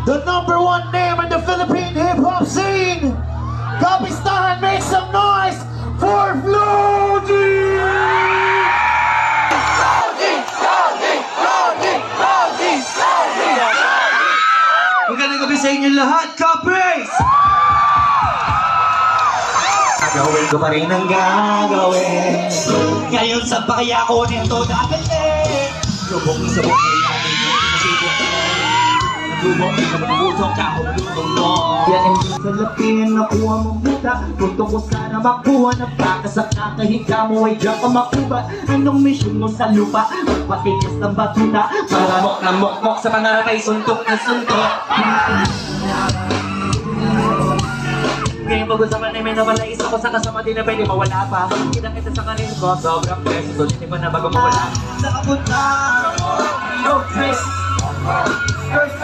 the #1 name in the Philippine hip-hop scene. Kapistahan, make some noise for Floji! Magandang gabi sa inyo lahat, Kapis! Gagawin ko pa rin ang gagawin. Ngayon saan pa kaya ako nito dadalhin? Lubong-subok natin yung sinasibok. Lubong sa pusok ka, lubong mo. Yan ang salapin, nakuha mong buta. Punto ko sana makuha na baka sa kakahiga mo ay diyan ka makuha. Anong mission mo sa lupa? Magpatigas ng batuta. Maramok na mokmok sa pangaray, suntok na suntok. Ngayon pag-usapan na may nabalais ako sa kasama din na pwede mawala pa. Kita kita sa kanin ko, sobrang preso. Sulit pa na bago mawala. Sa kapunta, no Chris.